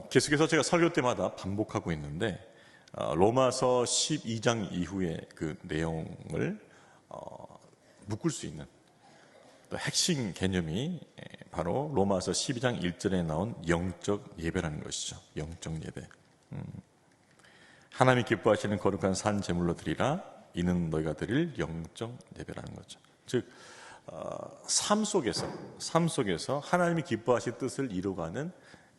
계속해서 제가 설교 때마다 반복하고 있는데 로마서 12장 이후의 그 내용을 묶을 수 있는 또 핵심 개념이 바로 로마서 12장 1절에 나온 영적 예배라는 것이죠. 영적 예배. 하나님이 기뻐하시는 거룩한 산 제물로 드리라. 이는 너희가 드릴 영적 예배라는 거죠. 즉 삶 속에서 하나님이 기뻐하실 뜻을 이루어가는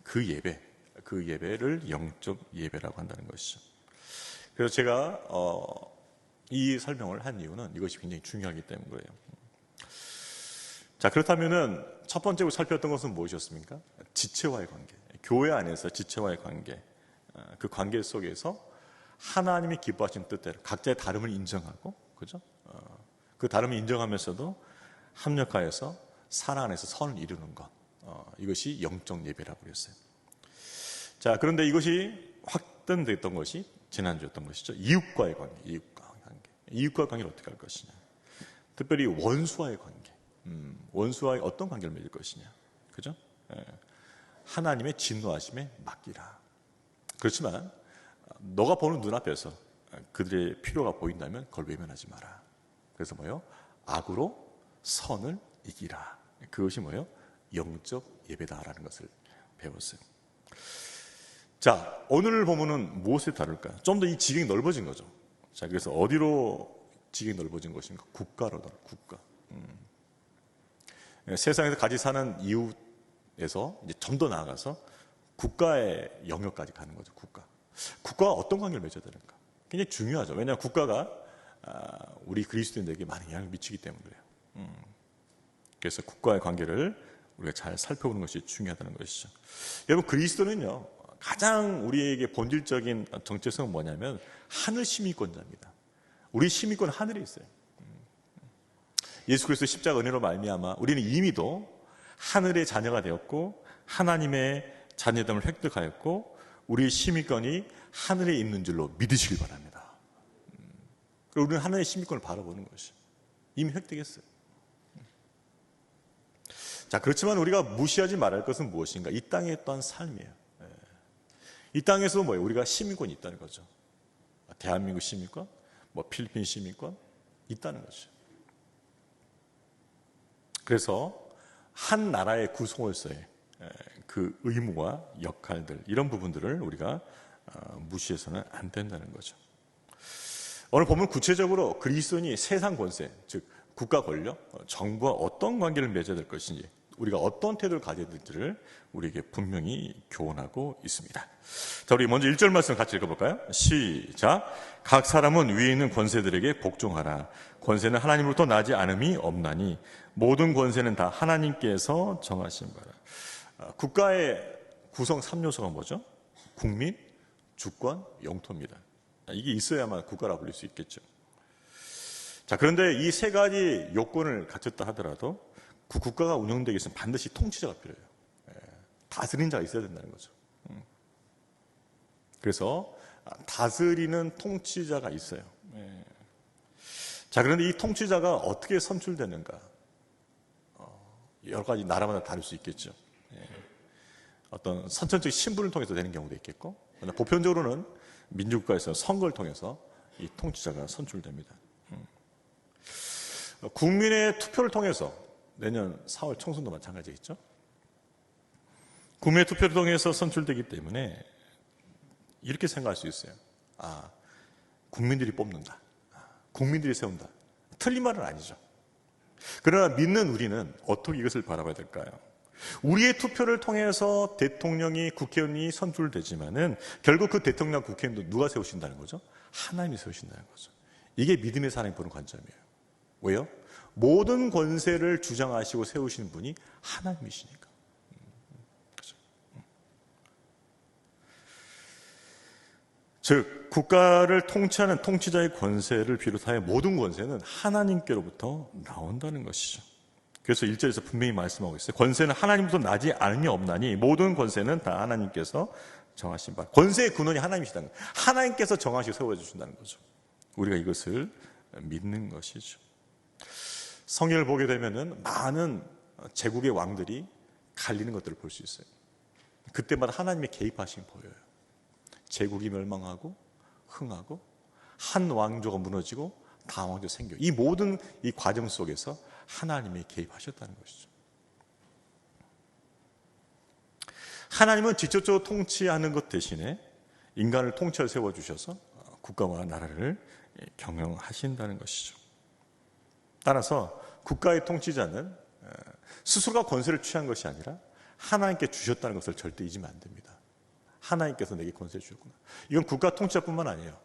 그 예배를 영적 예배라고 한다는 것이죠. 그래서 제가 이 설명을 한 이유는 이것이 굉장히 중요하기 때문이에요. 자, 그렇다면은 첫 번째로 살펴봤던 것은 무엇이었습니까? 지체와의 관계, 교회 안에서 지체와의 관계, 그 관계 속에서 하나님이 기뻐하시는 뜻대로 각자의 다름을 인정하고, 그죠? 그 다름을 인정하면서도 합력하여서 사랑 안에서 선을 이루는 것, 이것이 영적 예배라고 그랬어요. 자, 그런데 이것이 확den됐던 것이 지난주였던 것이죠. 이웃과의 관계, 이웃과의 관계를 어떻게 할 것이냐. 특별히 원수와의 관계, 원수와의 어떤 관계를 맺을 것이냐, 그죠? 하나님의 진노하심에 맡기라. 그렇지만 너가 보는 눈앞에서 그들의 필요가 보인다면 그걸 외면하지 마라. 그래서 뭐예요? 악으로 선을 이기라. 그것이 뭐예요? 영적 예배다라는 것을 배웠어요. 자, 오늘 보면은 무엇을 다룰까요? 좀 더 이 지경이 넓어진 거죠. 자, 그래서 어디로 지경이 넓어진 것인가? 국가로 넓어, 국가. 세상에서 같이 사는 이웃에서 이제 좀 더 나아가서 국가의 영역까지 가는 거죠. 국가와 어떤 관계를 맺어야 되는가? 굉장히 중요하죠. 왜냐하면 국가가 우리 그리스도인들에게 많은 영향을 미치기 때문에 그래요. 그래서 국가의 관계를 우리가 잘 살펴보는 것이 중요하다는 것이죠. 여러분, 그리스도는요, 가장 우리에게 본질적인 정체성은 뭐냐면 하늘 시민권자입니다. 우리 시민권은 하늘에 있어요. 예수 그리스도 십자가 은혜로 말미암아 우리는 이미도 하늘의 자녀가 되었고 하나님의 자녀됨을 획득하였고 우리의 시민권이 하늘에 있는 줄로 믿으시길 바랍니다. 그리고 우리는 하늘의 시민권을 바라보는 것이죠. 이미 획득했어요. 자, 그렇지만 우리가 무시하지 말할 것은 무엇인가? 이 땅에 또한 삶이에요. 이 땅에서 뭐예요? 우리가 시민권이 있다는 거죠. 대한민국 시민권, 필리핀 시민권 있다는 거죠. 그래서 한 나라의 구성원으로서의 그 의무와 역할들, 이런 부분들을 우리가 무시해서는 안 된다는 거죠. 오늘 보면 구체적으로 그리스도인이 세상 권세, 즉 국가 권력, 정부와 어떤 관계를 맺어야 될 것인지, 우리가 어떤 태도를 가져야 될지를 우리에게 분명히 교훈하고 있습니다. 자, 우리 먼저 1절 말씀 같이 읽어볼까요? 시작. 각 사람은 위에 있는 권세들에게 복종하라. 권세는 하나님으로부터 나지 않음이 없나니 모든 권세는 다 하나님께서 정하신 바라. 국가의 구성 3요소가 뭐죠? 국민, 주권, 영토입니다. 이게 있어야만 국가라고 불릴 수 있겠죠. 자, 그런데 이 세 가지 요건을 갖췄다 하더라도 그 국가가 운영되기 위해서는 반드시 통치자가 필요해요. 다스리는 자가 있어야 된다는 거죠. 그래서 다스리는 통치자가 있어요. 자, 그런데 이 통치자가 어떻게 선출되는가? 여러 가지 나라마다 다를 수 있겠죠. 어떤 선천적 신분을 통해서 되는 경우도 있겠고, 보편적으로는 민주국가에서 선거를 통해서 이 통치자가 선출됩니다. 국민의 투표를 통해서 내년 4월 총선도 마찬가지겠죠. 국민의 투표를 통해서 선출되기 때문에 이렇게 생각할 수 있어요. 국민들이 뽑는다. 국민들이 세운다. 틀린 말은 아니죠. 그러나 믿는 우리는 어떻게 이것을 바라봐야 될까요? 우리의 투표를 통해서 대통령이, 국회의원이 선출되지만은 결국 그 대통령, 국회의원도 누가 세우신다는 거죠? 하나님이 세우신다는 거죠. 이게 믿음의 사람이 보는 관점이에요. 왜요? 모든 권세를 주장하시고 세우시는 분이 하나님이시니까. 그렇죠? 즉, 국가를 통치하는 통치자의 권세를 비롯하여 모든 권세는 하나님께로부터 나온다는 것이죠. 그래서 1절에서 분명히 말씀하고 있어요. 권세는 하나님부터 나지 않음이 없나니 모든 권세는 다 하나님께서 정하신 바. 권세의 근원이 하나님이시다는 거예요. 하나님께서 정하시고 세워주신다는 거죠. 우리가 이것을 믿는 것이죠. 성경을 보게 되면은 많은 제국의 왕들이 갈리는 것들을 볼 수 있어요. 그때마다 하나님의 개입하심이 보여요. 제국이 멸망하고 흥하고 한 왕조가 무너지고 다음 왕조 생겨. 이 모든 이 과정 속에서 하나님이 개입하셨다는 것이죠. 하나님은 직접적으로 통치하는 것 대신에 인간을 통치할 세워주셔서 국가와 나라를 경영하신다는 것이죠. 따라서 국가의 통치자는 스스로가 권세를 취한 것이 아니라 하나님께 주셨다는 것을 절대 잊으면 안 됩니다. 하나님께서 내게 권세를 주셨구나. 이건 국가 통치자뿐만 아니에요.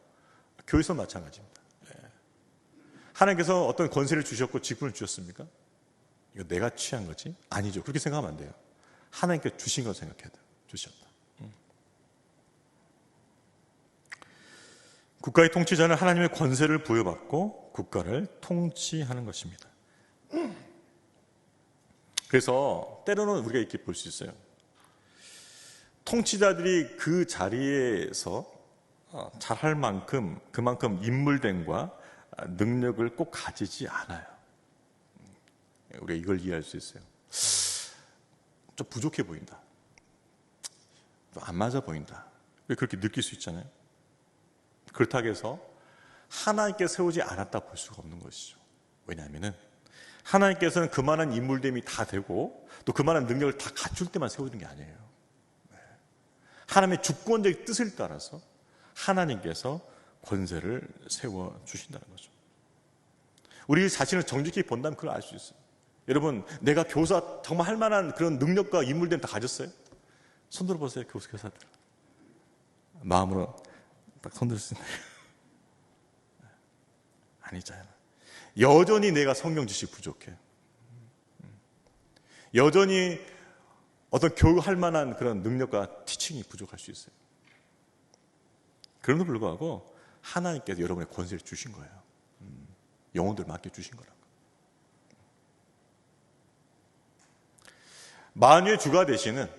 교회에서 마찬가지입니다. 하나님께서 어떤 권세를 주셨고 직분을 주셨습니까? 이거 내가 취한 거지? 아니죠. 그렇게 생각하면 안 돼요. 하나님께 주신 걸 생각해야 돼요. 주셨다. 국가의 통치자는 하나님의 권세를 부여받고 국가를 통치하는 것입니다. 그래서 때로는 우리가 이렇게 볼 수 있어요. 통치자들이 그 자리에서 잘할 만큼 그만큼 인물됨과 능력을 꼭 가지지 않아요. 우리가 이걸 이해할 수 있어요. 좀 부족해 보인다. 또 안 맞아 보인다. 왜 그렇게 느낄 수 있잖아요. 그렇다고 해서 하나님께 세우지 않았다 볼 수가 없는 것이죠. 왜냐하면 하나님께서는 그만한 인물됨이 다 되고 또 그만한 능력을 다 갖출 때만 세우는 게 아니에요. 하나님의 주권적 뜻을 따라서 하나님께서 권세를 세워주신다는 거죠. 우리 자신을 정직히 본다면 그걸 알 수 있어요. 여러분, 내가 교사 정말 할 만한 그런 능력과 인물됨 다 가졌어요? 손들어 보세요, 교사들. 마음으로 딱 손들 수 있나요? 아니잖아요. 여전히 내가 성경 지식 부족해. 여전히 어떤 교육할 만한 그런 능력과 티칭이 부족할 수 있어요. 그럼에도 불구하고 하나님께서 여러분의 권세를 주신 거예요. 영혼들 맡겨주신 거라고. 만유의 주가 되시는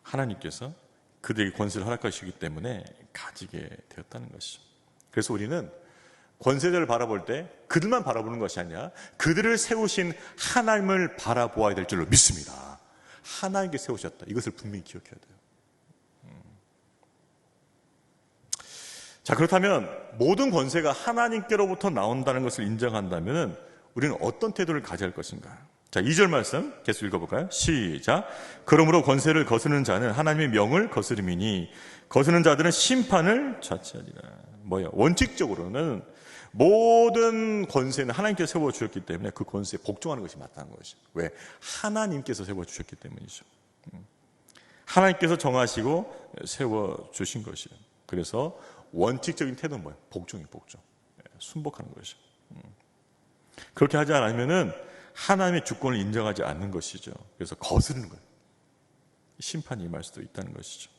하나님께서 그들에게 권세를 허락하시기 때문에 가지게 되었다는 것이죠. 그래서 우리는 권세자를 바라볼 때 그들만 바라보는 것이 아니라 그들을 세우신 하나님을 바라보아야 될 줄로 믿습니다. 하나님께 세우셨다. 이것을 분명히 기억해야 돼요. 자, 그렇다면 모든 권세가 하나님께로부터 나온다는 것을 인정한다면 우리는 어떤 태도를 가져야 할 것인가? 자, 2절 말씀 계속 읽어볼까요? 시작. 그러므로 권세를 거스르는 자는 하나님의 명을 거스름이니 거스르는 자들은 심판을 자취하리라. 뭐야? 원칙적으로는 모든 권세는 하나님께서 세워주셨기 때문에 그 권세에 복종하는 것이 맞다는 것이죠. 왜? 하나님께서 세워주셨기 때문이죠. 하나님께서 정하시고 세워주신 것이에요. 그래서 원칙적인 태도는 뭐예요? 복종이에요. 복종. 순복하는 것이죠. 그렇게 하지 않으면은 하나님의 주권을 인정하지 않는 것이죠. 그래서 거스르는 거예요. 심판이 임할 수도 있다는 것이죠.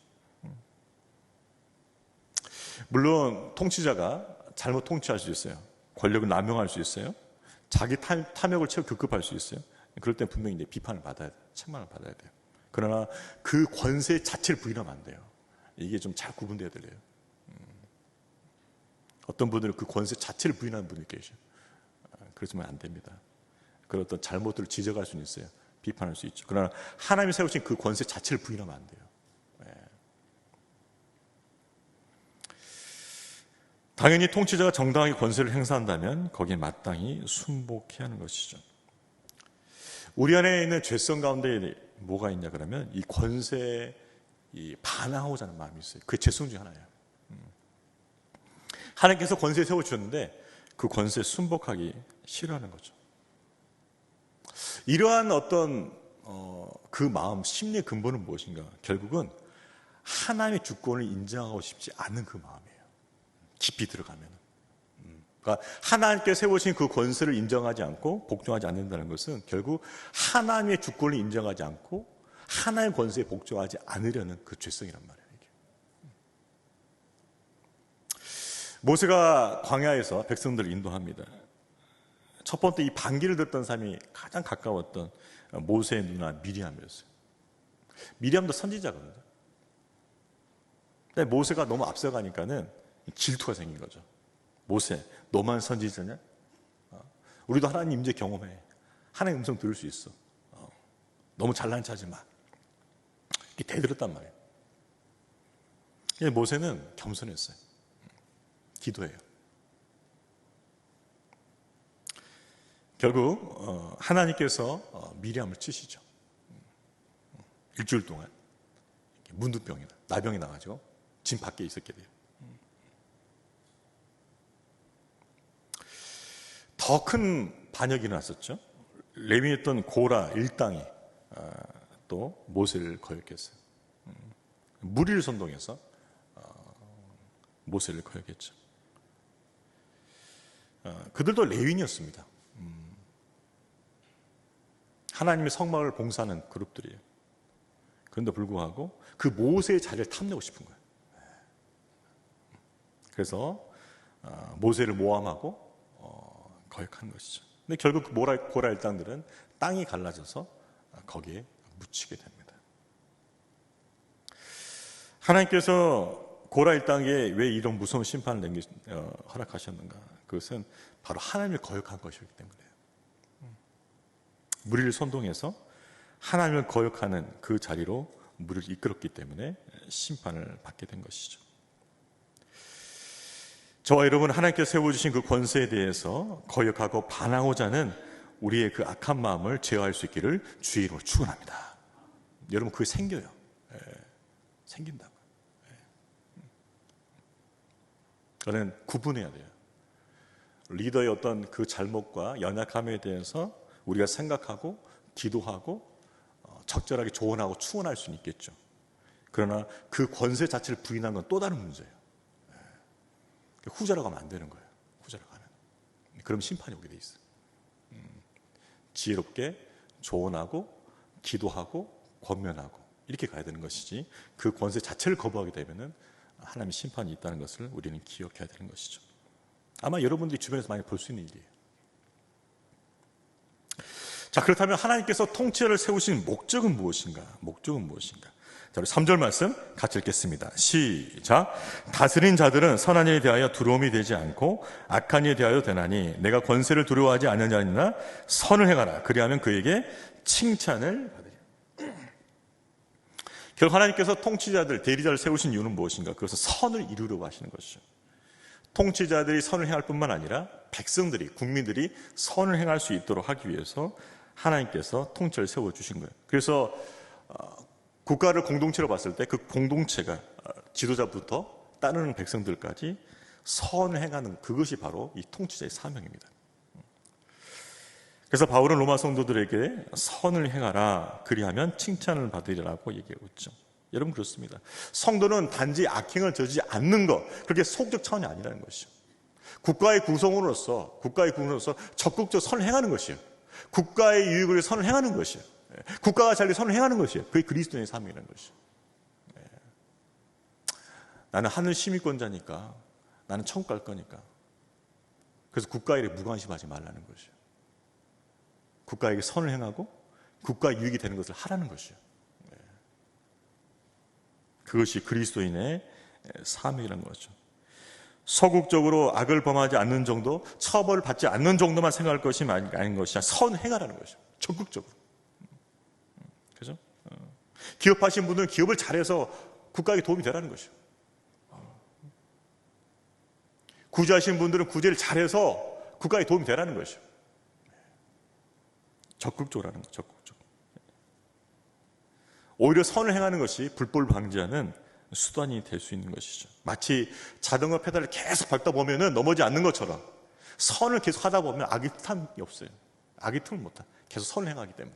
물론 통치자가 잘못 통치할 수 있어요. 권력을 남용할 수 있어요. 자기 탐욕을 채워 급급할 수 있어요. 그럴 땐 분명히 이제 비판을 받아야 돼요. 책망을 받아야 돼요. 그러나 그 권세 자체를 부인하면 안 돼요. 이게 좀 잘 구분돼야 돼요. 어떤 분들은 그 권세 자체를 부인하는 분이 계셔요. 그러시면 안 됩니다. 그런 어떤 잘못들을 지적할 수는 있어요. 비판할 수 있죠. 그러나 하나님이 세우신 그 권세 자체를 부인하면 안 돼요. 당연히 통치자가 정당하게 권세를 행사한다면 거기에 마땅히 순복해야 하는 것이죠. 우리 안에 있는 죄성 가운데 뭐가 있냐 그러면 이 권세에 반항하고자 하는 마음이 있어요. 그게 죄성 중에 하나예요. 하나님께서 권세에 세워주셨는데 그 권세에 순복하기 싫어하는 거죠. 이러한 어떤 그 마음, 심리의 근본은 무엇인가? 결국은 하나님의 주권을 인정하고 싶지 않은 그 마음이에요. 깊이 들어가면. 그러니까 하나님께 세우신 그 권세를 인정하지 않고 복종하지 않는다는 것은 결국 하나님의 주권을 인정하지 않고 하나님의 권세에 복종하지 않으려는 그 죄성이란 말이에요. 이게. 모세가 광야에서 백성들을 인도합니다. 첫 번째 이 반기를 듣던 사람이 가장 가까웠던 모세의 누나 미리암이었어요. 미리암도 선지자거든요. 근데 모세가 너무 앞서가니까는 질투가 생긴 거죠. 모세, 너만 선지자냐? 우리도 하나님 임재 경험해. 하나님 음성 들을 수 있어. 너무 잘난 체하지 마. 대들었단 말이에요. 모세는 겸손했어요. 기도해요. 결국 하나님께서 미리암을 치시죠. 일주일 동안 문두병이나 나병이 나가지고 집 밖에 있었게 돼요. 더 큰 반역이 일어났었죠. 레위였던 고라 일당이 또 모세를 거역했어요. 무리를 선동해서 모세를 거역했죠. 그들도 레위인이었습니다. 하나님의 성막을 봉사하는 그룹들이에요. 그런데 불구하고 그 모세의 자리를 탐내고 싶은 거예요. 그래서 모세를 모함하고 거역한 것이죠. 근데 결국 고라 일당들은 땅이 갈라져서 거기에 묻히게 됩니다. 하나님께서 고라 일당에게 왜 이런 무서운 심판을 허락하셨는가? 그것은 바로 하나님을 거역한 것이기 때문이에요. 무리를 선동해서 하나님을 거역하는 그 자리로 무리를 이끌었기 때문에 심판을 받게 된 것이죠. 저와 여러분, 하나님께서 세워주신 그 권세에 대해서 거역하고 반항하고자 하는 우리의 그 악한 마음을 제어할 수 있기를 주의 이름으로 축원합니다. 여러분, 그게 생겨요. 생긴다고요. 그거는 구분해야 돼요. 리더의 어떤 그 잘못과 연약함에 대해서 우리가 생각하고 기도하고 적절하게 조언하고 추원할 수는 있겠죠. 그러나 그 권세 자체를 부인한 건 또 다른 문제예요. 후자로 가면 안 되는 거예요. 후자로 가면. 그럼 심판이 오게 돼 있어요. 지혜롭게 조언하고 기도하고 권면하고 이렇게 가야 되는 것이지, 그 권세 자체를 거부하게 되면은 하나님의 심판이 있다는 것을 우리는 기억해야 되는 것이죠. 아마 여러분들이 주변에서 많이 볼 수 있는 일이에요. 자, 그렇다면 하나님께서 통치를 세우신 목적은 무엇인가? 목적은 무엇인가? 자, 우리 3절 말씀 같이 읽겠습니다. 시작. 다스린 자들은 선한 일에 대하여 두려움이 되지 않고 악한 일에 대하여 되나니 내가 권세를 두려워하지 않는 자니나 선을 행하라. 그리하면 그에게 칭찬을 받으리라. 결국 하나님께서 통치자들, 대리자를 세우신 이유는 무엇인가? 그것은 선을 이루려고 하시는 것이죠. 통치자들이 선을 행할 뿐만 아니라 백성들이, 국민들이 선을 행할 수 있도록 하기 위해서 하나님께서 통치를 세워주신 거예요. 그래서 국가를 공동체로 봤을 때 그 공동체가 지도자부터 따르는 백성들까지 선을 행하는, 그것이 바로 이 통치자의 사명입니다. 그래서 바울은 로마 성도들에게 선을 행하라, 그리하면 칭찬을 받으리라고 얘기하고 있죠. 여러분, 그렇습니다. 성도는 단지 악행을 저지르지 않는 것, 그렇게 소극적 차원이 아니라는 것이죠. 국가의 구성원으로서 적극적으로 선을 행하는 것이에요. 국가의 유익을 위해 선을 행하는 것이에요. 국가가 잘 선을 행하는 것이에요. 그게 그리스도인의 삶이라는 것이죠. 나는 하늘 시민권자니까, 나는 천국 갈 거니까, 그래서 국가 일에 무관심하지 말라는 것이에요. 국가에게 선을 행하고 국가 유익이 되는 것을 하라는 것이에요. 그것이 그리스도인의 사명이라는 거죠. 서국적으로 악을 범하지 않는 정도, 처벌을 받지 않는 정도만 생각할 것이 아닌 것이야. 선행하라는 것이죠. 적극적으로. 그죠? 기업하신 분들은 기업을 잘해서 국가에게 도움이 되라는 것이죠. 구제하신 분들은 구제를 잘해서 국가에 도움이 되라는 것이죠. 적극적으로 하는 거죠. 적극적으로. 오히려 선을 행하는 것이 불법을 방지하는 수단이 될 수 있는 것이죠. 마치 자전거 페달을 계속 밟다 보면 넘어지지 않는 것처럼 선을 계속 하다 보면 악이 틈이 없어요. 악이 틈을 못 타. 계속 선을 행하기 때문에.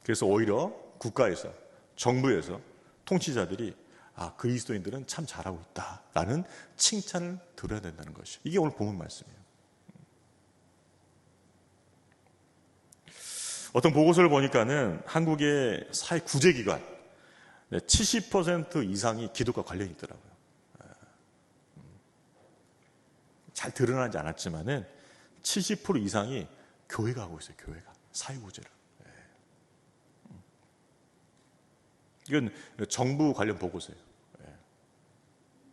그래서 오히려 국가에서, 정부에서 통치자들이 그리스도인들은 참 잘하고 있다라는 칭찬을 들어야 된다는 것이죠. 이게 오늘 본문 말씀이에요. 어떤 보고서를 보니까는 한국의 사회 구제기관 70% 이상이 기독과 관련이 있더라고요. 잘 드러나지 않았지만은 70% 이상이 교회가 하고 있어요. 교회가 사회 구제를. 이건 정부 관련 보고서예요.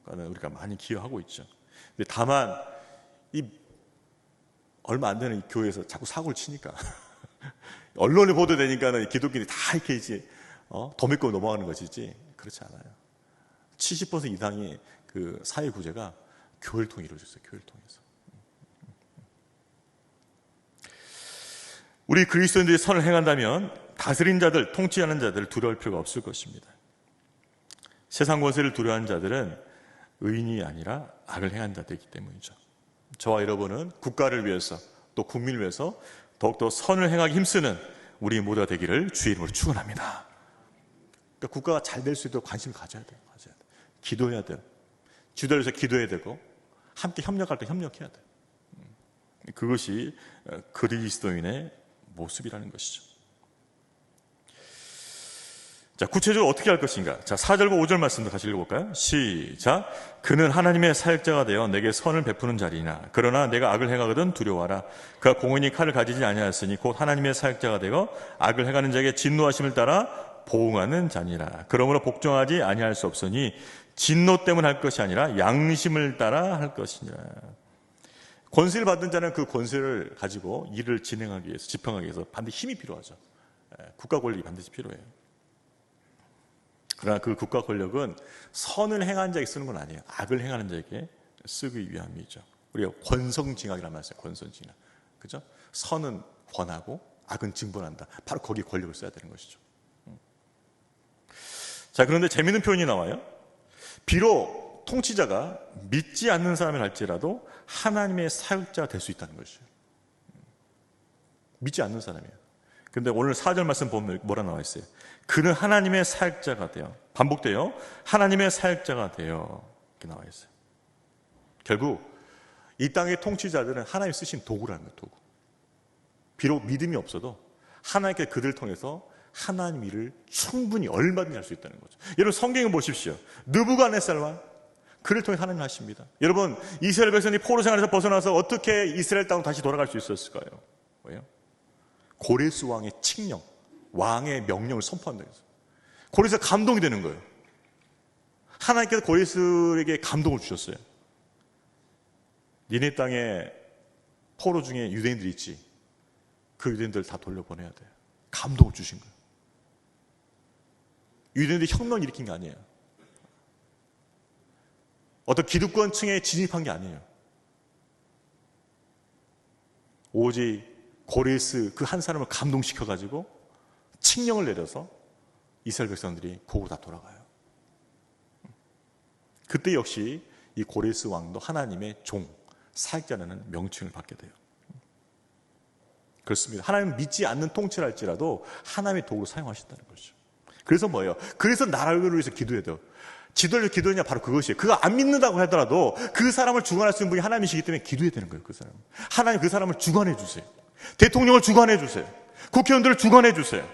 그러니까 우리가 많이 기여하고 있죠. 근데 다만 얼마 안 되는 이 교회에서 자꾸 사고를 치니까 언론에 보도되니까는 기독교인이 다 이렇게 이제 더 믿고 넘어가는 것이지 그렇지 않아요. 70% 이상이 그 사회 구제가 교회를 통해 이루어졌어요. 교회를 통해서. 우리 그리스도인들이 선을 행한다면 다스린 자들, 통치하는 자들을 두려울 필요가 없을 것입니다. 세상 권세를 두려워하는 자들은 의인이 아니라 악을 행한 자들이기 때문이죠. 저와 여러분은 국가를 위해서 또 국민을 위해서 더욱더 선을 행하기 힘쓰는 우리 모두가 되기를 주의 이름으로 축원합니다. 그러니까 국가가 잘 될 수 있도록 관심을 가져야 돼요. 기도해야 돼요. 지도를 위해서 기도해야 되고 함께 협력할 때 협력해야 돼요. 그것이 그리스도인의 모습이라는 것이죠. 자, 구체적으로 어떻게 할 것인가? 자, 4절과 5절 말씀도 같이 읽어볼까요? 시작. 그는 하나님의 사역자가 되어 내게 선을 베푸는 자리이나 그러나 내가 악을 행하거든 두려워하라. 그가 공의히 칼을 가지지 아니하였으니 곧 하나님의 사역자가 되어 악을 행하는 자에게 진노하심을 따라 보응하는 자니라. 그러므로 복종하지 아니할 수 없으니 진노 때문에 할 것이 아니라 양심을 따라 할 것이니라. 권세를 받은 자는 그 권세를 가지고 일을 진행하기 위해서, 집행하기 위해서 반드시 힘이 필요하죠. 국가 권력이 반드시 필요해요. 그러나 그 국가 권력은 선을 행한 자에게 쓰는 건 아니에요. 악을 행하는 자에게 쓰기 위함이죠. 우리가 권성징악이라는 말을 써요. 권성징악. 그죠? 선은 권하고 악은 징벌한다. 바로 거기에 권력을 써야 되는 것이죠. 자, 그런데 재미있는 표현이 나와요. 비록 통치자가 믿지 않는 사람을 할지라도 하나님의 사역자가 될 수 있다는 것이에요. 믿지 않는 사람이에요. 그런데 오늘 4절 말씀 보면 뭐라 나와 있어요? 그는 하나님의 사역자가 되어, 반복돼요. 하나님의 사역자가 되어 이렇게 나와 있어요. 결국 이 땅의 통치자들은 하나님 쓰신 도구라는 거예요. 도구. 비록 믿음이 없어도 하나님께 그들을 통해서 하나님 일을 충분히 얼마든지 할 수 있다는 거죠. 여러분 성경을 보십시오. 느부갓네살과 그를 통해 하나님 하십니다. 여러분 이스라엘 백성이 포로 생활에서 벗어나서 어떻게 이스라엘 땅으로 다시 돌아갈 수 있었을까요? 왜요? 고레스 왕의 칙령, 왕의 명령을 선포한다고 했어요. 고레스가 감동이 되는 거예요. 하나님께서 고레스에게 감동을 주셨어요. 니네 땅에 포로 중에 유대인들이 있지. 그 유대인들 다 돌려보내야 돼요. 감동을 주신 거예요. 유대인들이 혁명을 일으킨 게 아니에요. 어떤 기득권층에 진입한 게 아니에요. 오직 고레스 그 한 사람을 감동시켜가지고 칙령을 내려서 이스라엘 백성들이 고고 다 돌아가요. 그때 역시 이 고레스 왕도 하나님의 종, 사역자라는 명칭을 받게 돼요. 그렇습니다. 하나님 믿지 않는 통치를 할지라도 하나님의 도구로 사용하신다는 거죠. 그래서 뭐예요? 그래서 나라를 위해서 기도해야 돼요. 지도를 기도하냐 바로 그것이에요. 그가 안 믿는다고 하더라도 그 사람을 주관할 수 있는 분이 하나님이시기 때문에 기도해야 되는 거예요. 그 사람. 하나님 그 사람을 주관해 주세요. 대통령을 주관해 주세요. 국회의원들을 주관해 주세요.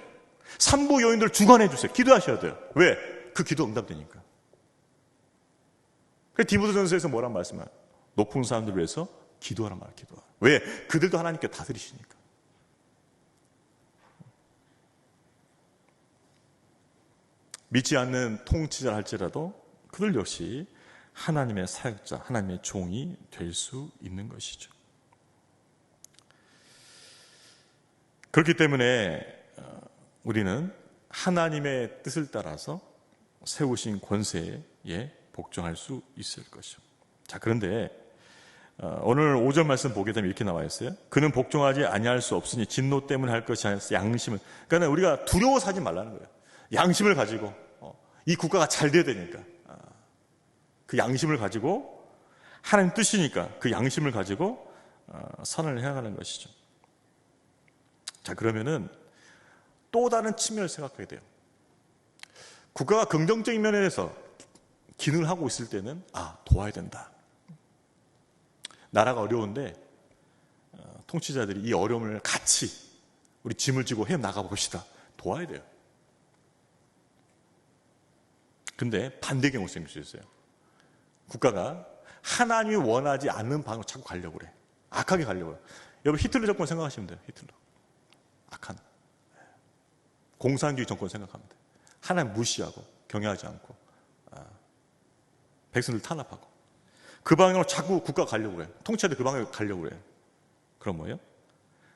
산부 요인들을 주관해 주세요. 기도하셔야 돼요. 왜? 그 기도 응답되니까. 그래서 디모데전서에서 뭐란 말씀이야? 높은 사람들을 위해서 기도하란 말이야. 기도하라. 왜? 그들도 하나님께 다스리시니까. 믿지 않는 통치자를 할지라도 그들 역시 하나님의 사역자, 하나님의 종이 될 수 있는 것이죠. 그렇기 때문에 우리는 하나님의 뜻을 따라서 세우신 권세에 복종할 수 있을 것이죠. 자, 그런데 오늘 5절 말씀 보게 되면 이렇게 나와 있어요. 그는 복종하지 아니할 수 없으니 진노 때문에 할 것이 아니라 양심을. 그러니까 우리가 두려워서 하지 말라는 거예요. 양심을 가지고 이 국가가 잘 돼야 되니까 그 양심을 가지고 하나님 뜻이니까 그 양심을 가지고 선을 해나가는 것이죠. 자, 그러면은 또 다른 측면을 생각하게 돼요. 국가가 긍정적인 면에서 기능을 하고 있을 때는 도와야 된다. 나라가 어려운데 통치자들이 이 어려움을 같이 우리 짐을 지고 헤어나가 봅시다. 도와야 돼요. 근데 반대 경우 생길 수 있어요. 국가가 하나님이 원하지 않는 방향으로 자꾸 가려고 그래. 악하게 가려고 그래. 여러분 히틀러 정권 생각하시면 돼요. 히틀러. 악한 공산주의 정권 생각하면 돼요. 하나님 무시하고 경외하지 않고 백성들 탄압하고 그 방향으로 자꾸 국가가 가려고 그래. 통치자들 그 방향으로 가려고 그래. 그럼 뭐예요?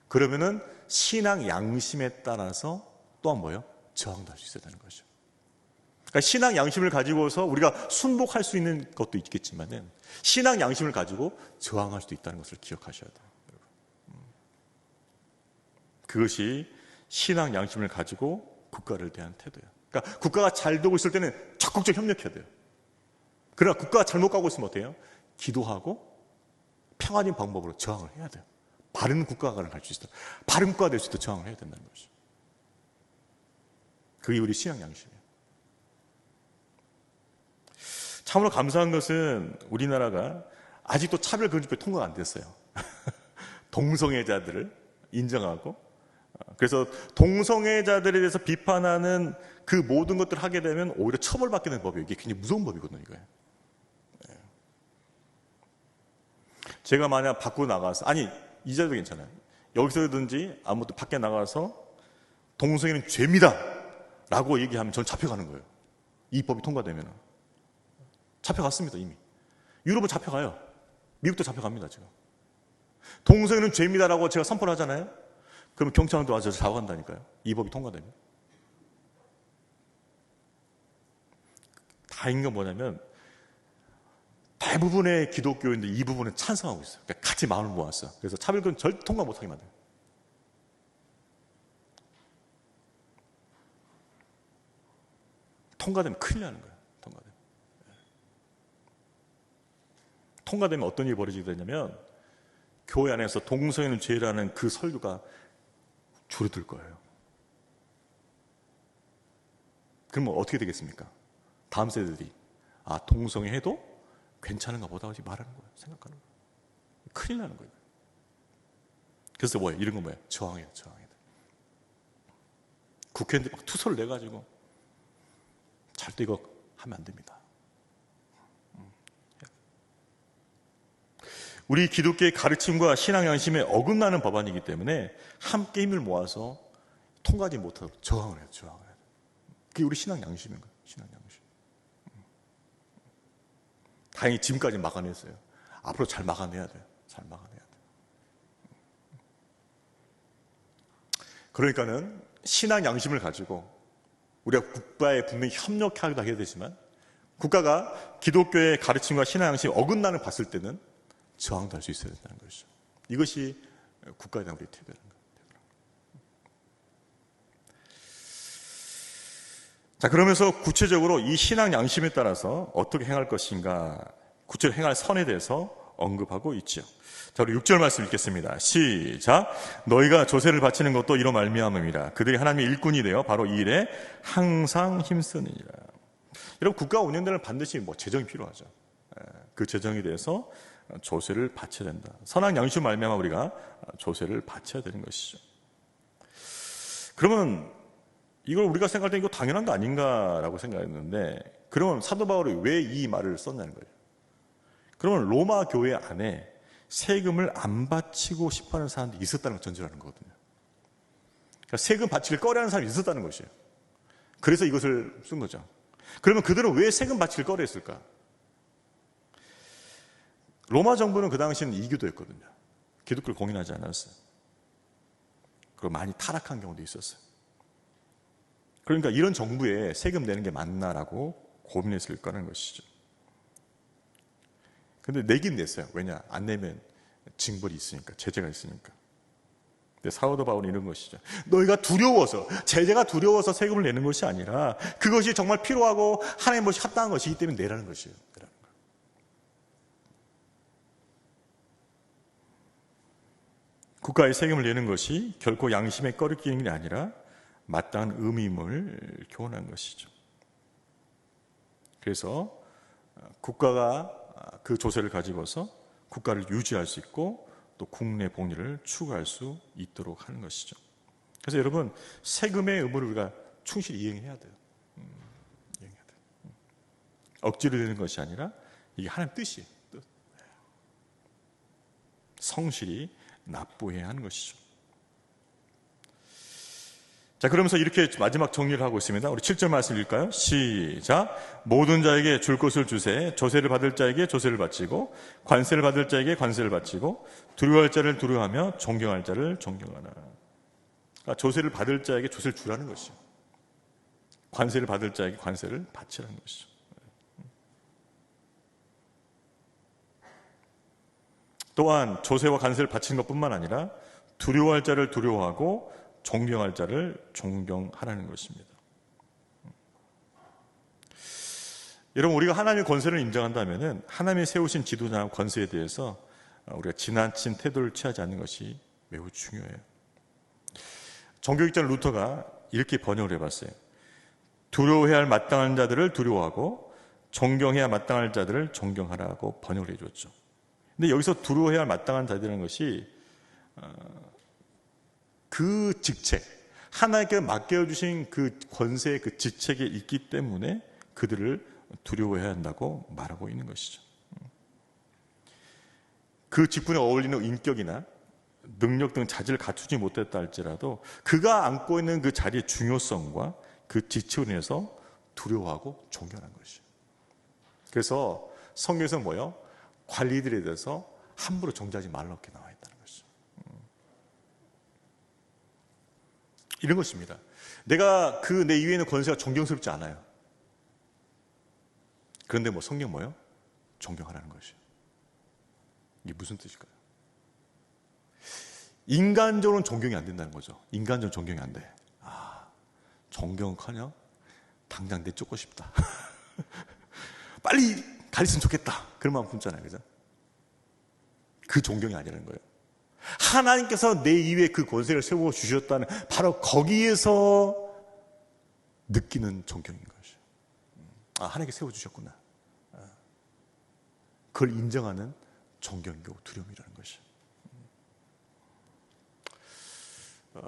그러면은 신앙 양심에 따라서 또한 뭐예요? 저항도 할 수 있어야 되는 거죠. 그러니까 신앙 양심을 가지고서 우리가 순복할 수 있는 것도 있겠지만은 신앙 양심을 가지고 저항할 수도 있다는 것을 기억하셔야 돼요. 그것이 신앙 양심을 가지고 국가를 대한 태도예요. 그러니까 국가가 잘 되고 있을 때는 적극적으로 협력해야 돼요. 그러나 국가가 잘못 가고 있으면 어때요? 기도하고 평화적인 방법으로 저항을 해야 돼요. 바른 국가가 갈 수 있다. 바른 국가가 될 수 있도록 저항을 해야 된다는 거죠. 그게 우리 신앙 양심이에요. 참으로 감사한 것은 우리나라가 아직도 차별금지법이 통과가 안 됐어요. 동성애자들을 인정하고, 그래서 동성애자들에 대해서 비판하는 그 모든 것들을 하게 되면 오히려 처벌받게 되는 법이에요. 이게 굉장히 무서운 법이거든요, 이거예요. 제가 만약 밖으로 나가서, 아니 이 자리도 괜찮아요. 여기서든지 아무것도 밖에 나가서 동성애는 죄입니다 라고 얘기하면 전 잡혀가는 거예요. 이 법이 통과되면 잡혀갔습니다. 이미 유럽은 잡혀가요. 미국도 잡혀갑니다. 지금 동성애는 죄입니다라고 제가 선포를 하잖아요. 그러면 경찰도 와서 잡아간다니까요. 이 법이 통과되면. 다행인 건 뭐냐면 대부분의 기독교인들 이 부분에 찬성하고 있어요. 그러니까 같이 마음을 모았어요. 그래서 차별금 절대 통과 못하게 만들어요. 통과되면 큰일 나는 거예요. 통과되면 어떤 일이 벌어지게 되냐면 교회 안에서 동성애는 죄라는 그 설교가 줄어들 거예요. 그러면 어떻게 되겠습니까? 다음 세대들이 동성애 해도 괜찮은가 보다 하지 말하는 거예요. 생각하는 거예요. 큰일 나는 거예요. 그래서 뭐예요? 이런 건 뭐예요? 저항해야 돼. 국회의원들 막 투서를 내가지고 절대 이거 하면 안 됩니다. 우리 기독교의 가르침과 신앙 양심에 어긋나는 법안이기 때문에 함께 힘을 모아서 통과하지 못하도록 저항을 해야 돼요. 그게 우리 신앙 양심인 거예요. 신앙 양심. 다행히 지금까지 막아냈어요. 앞으로 잘 막아내야 돼요. 잘 막아내야 돼요. 그러니까는 신앙 양심을 가지고 우리가 국가에 분명히 협력하기도 해야 되지만 국가가 기독교의 가르침과 신앙 양심이 어긋나는 봤을 때는 저항도 할 수 있어야 된다는 것이죠. 이것이 국가에 대한 우리의 태도라는 거예요. 자, 그러면서 구체적으로 이 신앙 양심에 따라서 어떻게 행할 것인가, 구체적으로 행할 선에 대해서 언급하고 있죠. 자, 우리 6절 말씀 읽겠습니다. 시작. 너희가 조세를 바치는 것도 이로 말미암음이라. 그들이 하나님의 일꾼이 되어 바로 이 일에 항상 힘쓰느니라. 여러분, 국가 운영되는 반드시 재정이 필요하죠. 그 재정에 대해서 조세를 바쳐야 된다. 선한 양심 말미암아 우리가 조세를 바쳐야 되는 것이죠. 그러면 이걸 우리가 생각할 때 이거 당연한 거 아닌가라고 생각했는데, 그러면 사도 바울이 왜 이 말을 썼냐는 거예요. 그러면 로마 교회 안에 세금을 안 바치고 싶어하는 사람들이 있었다는 걸 전제하는 거거든요. 그러니까 세금 바치기를 꺼려하는 사람이 있었다는 것이에요. 그래서 이것을 쓴 거죠. 그러면 그들은 왜 세금 바치기를 꺼려했을까? 로마 정부는 그 당시에는 이교도였거든요. 기독교를 공인하지 않았어요. 그리고 많이 타락한 경우도 있었어요. 그러니까 이런 정부에 세금 내는 게 맞나라고 고민했을 거라는 것이죠. 근데 내긴 냈어요. 왜냐? 안 내면 징벌이 있으니까, 제재가 있으니까. 근데 사도 바울은 이런 것이죠. 너희가 두려워서, 제재가 두려워서 세금을 내는 것이 아니라 그것이 정말 필요하고 하나님 것이 합당한 것이기 때문에 내라는 것이에요. 국가의 세금을 내는 것이 결코 양심에 꺼리끼는 게 아니라 마땅한 의무임을 교훈한 것이죠. 그래서 국가가 그 조세를 가지고서 국가를 유지할 수 있고 또 국내 복리를 추구할 수 있도록 하는 것이죠. 그래서 여러분, 세금의 의무를 우리가 충실히 이행해야 돼요. 이행해야 돼요. 억지로 되는 것이 아니라 이게 하나님 뜻이에요. 뜻. 성실히 납부해야 하는 것이죠. 자, 그러면서 이렇게 마지막 정리를 하고 있습니다. 우리 7절 말씀 읽을까요? 시작. 모든 자에게 줄 것을 주세. 조세를 받을 자에게 조세를 바치고 관세를 받을 자에게 관세를 바치고 두려워할 자를 두려워하며 존경할 자를 존경하라. 그러니까 조세를 받을 자에게 조세를 주라는 것이죠. 관세를 받을 자에게 관세를 바치라는 것이죠. 또한 조세와 관세를 바치는 것뿐만 아니라 두려워할 자를 두려워하고 존경할 자를 존경하라는 것입니다. 여러분, 우리가 하나님의 권세를 인정한다면 하나님이 세우신 지도자나 권세에 대해서 우리가 지나친 태도를 취하지 않는 것이 매우 중요해요. 종교학자 루터가 이렇게 번역을 해봤어요. 두려워해야 할 마땅한 자들을 두려워하고 존경해야 마땅할 자들을 존경하라고 번역을 해줬죠. 근데 여기서 두려워해야 할 마땅한 자들이라는 것이 그 직책, 하나님께 맡겨주신 그 권세의 그 직책에 있기 때문에 그들을 두려워해야 한다고 말하고 있는 것이죠. 그 직분에 어울리는 인격이나 능력 등 자질을 갖추지 못했다 할지라도 그가 안고 있는 그 자리의 중요성과 그 직책을 인해서 두려워하고 존경하는 것이죠. 그래서 성경에서 뭐요? 관리들에 대해서 함부로 존재하지 말라고 이렇게 나와 있다는 것이죠. 이런 것입니다. 내가 그 내 위에 있는 권세가 존경스럽지 않아요. 그런데 뭐 성경 뭐요? 존경하라는 것이에요. 이게 무슨 뜻일까요? 인간적으로는 존경이 안 된다는 거죠. 인간적으로 존경이 안 돼. 존경하냐? 당장 내쫓고 싶다. 빨리 가르치면 좋겠다. 그런 마음 품잖아요. 그죠? 그 존경이 아니라는 거예요. 하나님께서 내 이외에 그 권세를 세워 주셨다는 바로 거기에서 느끼는 존경인 것이죠. 하나님께 세워 주셨구나. 그걸 인정하는 존경이고 두려움이라는 것이죠.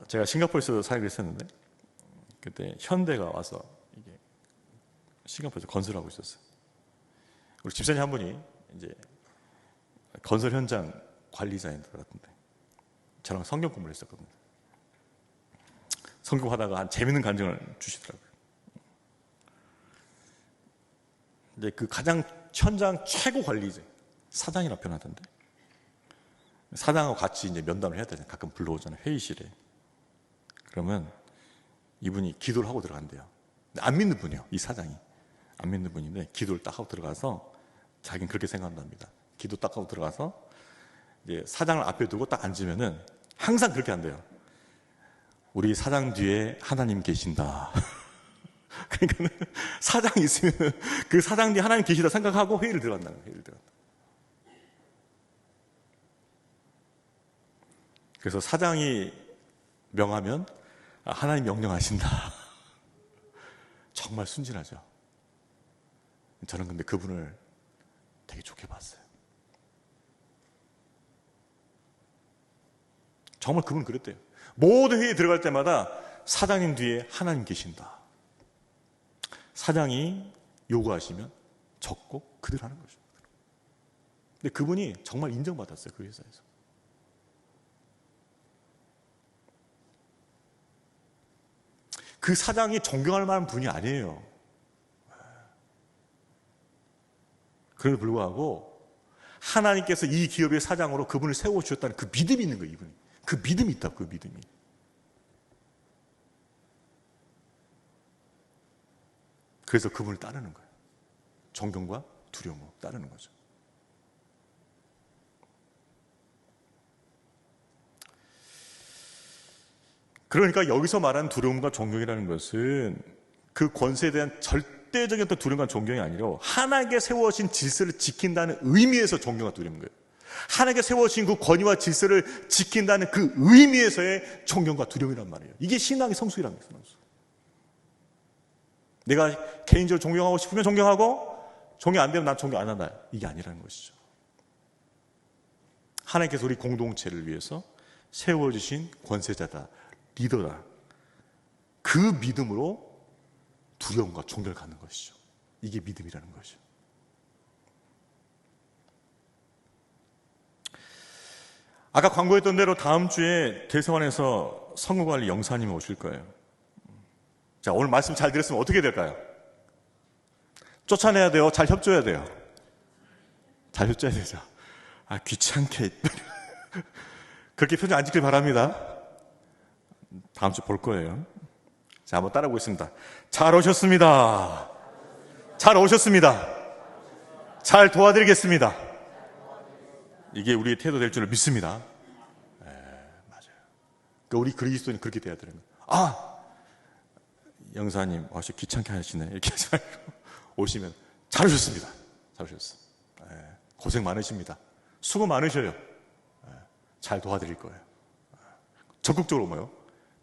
제가 싱가포르에서 살고 있었는데 그때 현대가 와서 이게 싱가포르에서 건설을 하고 있었어요. 우리 집사님 한 분이 이제 건설 현장 관리자인 것 같은데 저랑 성경 공부를 했었거든요. 성경하다가 한 재밌는 간증을 주시더라고요. 이제 그 가장 현장 최고 관리자 사장이라고 표현하던데 사장하고 같이 이제 면담을 해야 되잖아요. 가끔 불러오잖아요. 회의실에. 그러면 이분이 기도를 하고 들어간대요. 안 믿는 분이요. 이 사장이 안 믿는 분인데 기도를 딱 하고 들어가서 자기는 그렇게 생각한답니다. 기도 딱 하고 들어가서 이제 사장을 앞에 두고 딱 앉으면은 항상 그렇게 한대요. 우리 사장 뒤에 하나님 계신다. 그러니까 사장이 있으면 그 사장 뒤에 하나님 계시다 생각하고 회의를 들어간다는 거예요. 회의를 들어간다. 그래서 사장이 명하면 하나님 명령하신다. 정말 순진하죠. 저는 근데 그분을 되게 좋게 봤어요. 정말 그분은 그랬대요. 모든 회의에 들어갈 때마다 사장님 뒤에 하나님 계신다. 사장이 요구하시면 적고 그대로 하는 거죠. 근데 그분이 정말 인정받았어요. 그 회사에서. 그 사장이 존경할 만한 분이 아니에요. 그럼에도 불구하고 하나님께서 이 기업의 사장으로 그분을 세워주셨다는 그 믿음이 있는 거예요. 이분이. 그 믿음이 있다. 그 믿음이. 그래서 그분을 따르는 거예요. 존경과 두려움으로 따르는 거죠. 그러니까 여기서 말하는 두려움과 존경이라는 것은 그 권세에 대한 절대적인 어떤 두려움과 존경이 아니라 하나님께 세워진 질서를 지킨다는 의미에서 존경과 두려움인 거예요. 하나님께 세워진 그 권위와 질서를 지킨다는 그 의미에서의 존경과 두려움이란 말이에요. 이게 신앙의 성숙이라는 거예요. 내가 개인적으로 존경하고 싶으면 존경하고 존경 안 되면 난 존경 안 한다. 이게 아니라는 것이죠. 하나님께서 우리 공동체를 위해서 세워주신 권세자다. 리더다. 그 믿음으로 두려움과 존경을 갖는 것이죠. 이게 믿음이라는 것이죠. 아까 광고했던 대로 다음 주에 대성원에서 선거관리 영사님이 오실 거예요. 자, 오늘 말씀 잘 들었으면 어떻게 될까요? 쫓아내야 돼요? 잘 협조해야 돼요? 잘 협조해야 되죠. 아, 귀찮게. 그렇게 표정 안 지길 바랍니다. 다음 주 볼 거예요. 자, 한번 따라 보겠습니다. 잘 오셨습니다. 잘 오셨습니다. 잘 도와드리겠습니다. 이게 우리의 태도 될 줄을 믿습니다. 맞아요. 그러니까 우리 그리스도인 그렇게 돼야 되는 거예요. 아, 영사님 와서 귀찮게 하시네. 이렇게 하지 말고 오시면 잘 오셨습니다. 잘 오셨어. 고생 많으십니다. 수고 많으셔요. 잘 도와드릴 거예요. 적극적으로 뭐요?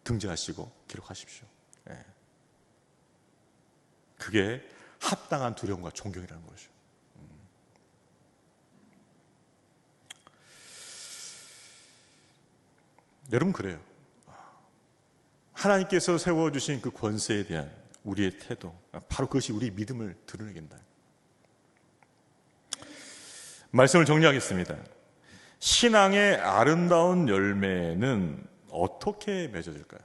등재하시고 기록하십시오. 그게 합당한 두려움과 존경이라는 것이죠. 여러분, 그래요. 하나님께서 세워주신 그 권세에 대한 우리의 태도, 바로 그것이 우리 믿음을 드러내겠다. 말씀을 정리하겠습니다. 신앙의 아름다운 열매는 어떻게 맺어질까요?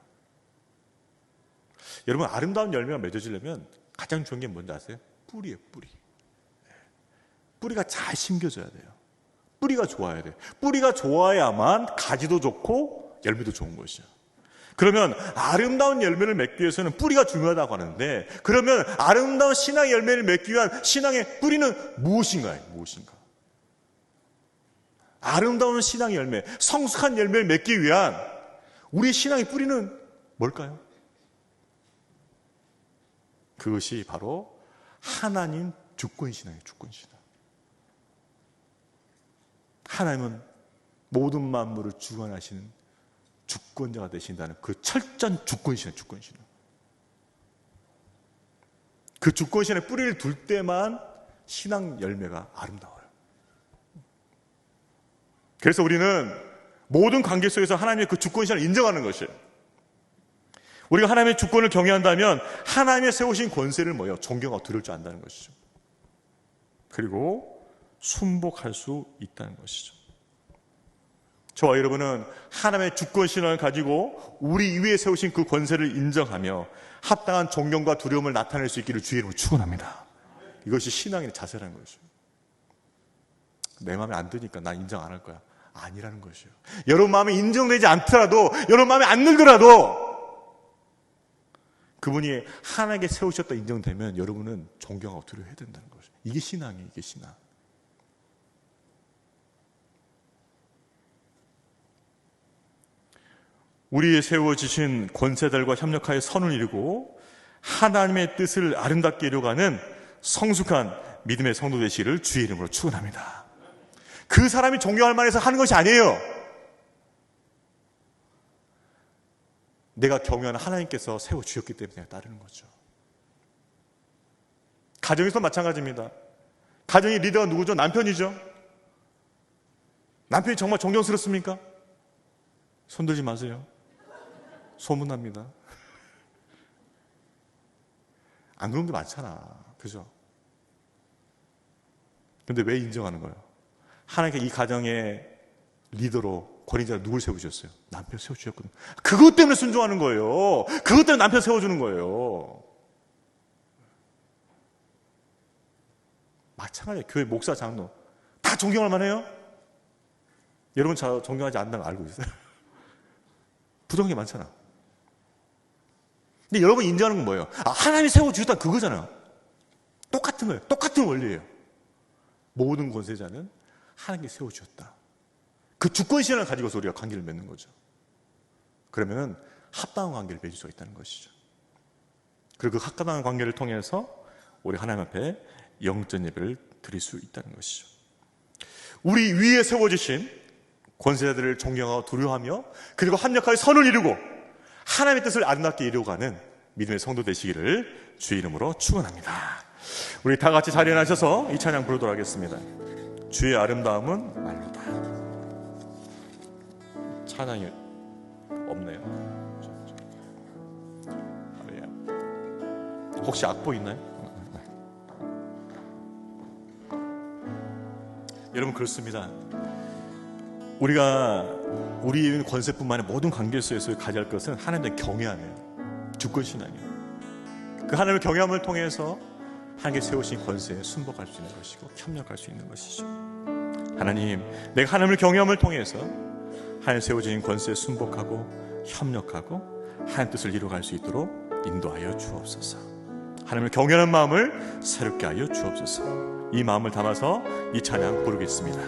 여러분, 아름다운 열매가 맺어지려면 가장 좋은 게 뭔지 아세요? 뿌리예요, 뿌리. 뿌리가 잘 심겨져야 돼요. 뿌리가 좋아야 돼요. 뿌리가 좋아야만 가지도 좋고 열매도 좋은 것이죠. 그러면 아름다운 열매를 맺기 위해서는 뿌리가 중요하다고 하는데, 그러면 아름다운 신앙의 열매를 맺기 위한 신앙의 뿌리는 무엇인가요? 무엇인가? 아름다운 신앙의 열매, 성숙한 열매를 맺기 위한 우리 신앙의 뿌리는 뭘까요? 그것이 바로 하나님 주권신앙이에요. 주권신앙. 하나님은 모든 만물을 주관하시는 주권자가 되신다는 그 철저한 주권신앙. 주권신앙. 그 주권신앙에 뿌리를 둘 때만 신앙 열매가 아름다워요. 그래서 우리는 모든 관계 속에서 하나님의 그 주권신앙을 인정하는 것이에요. 우리가 하나님의 주권을 경외한다면 하나님의 세우신 권세를 존경하고 두려울 줄 안다는 것이죠. 그리고 순복할 수 있다는 것이죠. 저와 여러분은 하나님의 주권신앙을 가지고 우리 위에 세우신 그 권세를 인정하며 합당한 존경과 두려움을 나타낼 수 있기를 주의 이름으로 축원합니다. 이것이 신앙의 자세라는 것이죠. 내 마음에 안 드니까 난 인정 안 할 거야. 아니라는 것이에요. 여러분 마음에 인정되지 않더라도, 여러분 마음에 안 들더라도 그분이 하나님께 세우셨다 인정되면 여러분은 존경하고 두려워해야 된다는 것이에요. 이게 신앙이에요. 이게 신앙. 우리의 세워지신 권세들과 협력하여 선을 이루고 하나님의 뜻을 아름답게 이루어가는 성숙한 믿음의 성도 되시기를 주의 이름으로 축원합니다. 그 사람이 존경할 만해서 하는 것이 아니에요. 내가 경외하는 하나님께서 세워주셨기 때문에 내가 따르는 거죠. 가정에서 마찬가지입니다. 가정의 리더가 누구죠? 남편이죠. 남편이 정말 존경스럽습니까? 손들지 마세요. 소문납니다. 안 그런 게 많잖아. 그죠? 근데 왜 인정하는 거예요? 하나님께 이 가정의 리더로 권위자로 누굴 세우셨어요? 남편 세워주셨거든요. 그것 때문에 순종하는 거예요. 그것 때문에 남편 세워주는 거예요. 마찬가지예요. 교회 목사, 장로 다 존경할 만해요? 여러분 저 존경하지 않는다는 거 알고 있어요? 부정이 많잖아. 근데 여러분 인정하는 건 뭐예요? 하나님이 세워주셨다 그거잖아요. 똑같은 거예요. 똑같은 원리예요. 모든 권세자는 하나님께 세워주셨다. 그 주권신앙을 가지고서 우리가 관계를 맺는 거죠. 그러면은 합당한 관계를 맺을 수가 있다는 것이죠. 그리고 그 합당한 관계를 통해서 우리 하나님 앞에 영적 예배를 드릴 수 있다는 것이죠. 우리 위에 세워주신 권세자들을 존경하고 두려워하며 그리고 합력하여 선을 이루고 하나님의 뜻을 아름답게 이루어가는 믿음의 성도 되시기를 주의 이름으로 축원합니다. 우리 다 같이 자리에 앉으셔서 이 찬양 부르도록 하겠습니다. 주의 아름다움은 말로다. 찬양이 없네요. 혹시 악보 있나요? 여러분 그렇습니다. 우리가 우리의 권세뿐만 아니라 모든 관계 속에서 가져야 할 것은 하나님의 경외함이에요. 주권신앙이에요. 그 하나님을 경외함을 통해서 하나님께 세우신 권세에 순복할 수 있는 것이고 협력할 수 있는 것이죠. 하나님, 내가 하나님을 경외함을 통해서 하나님 세워진 권세에 순복하고 협력하고 하나님 뜻을 이루어갈 수 있도록 인도하여 주옵소서. 하나님을 경외하는 마음을 새롭게 하여 주옵소서. 이 마음을 담아서 이 찬양 부르겠습니다.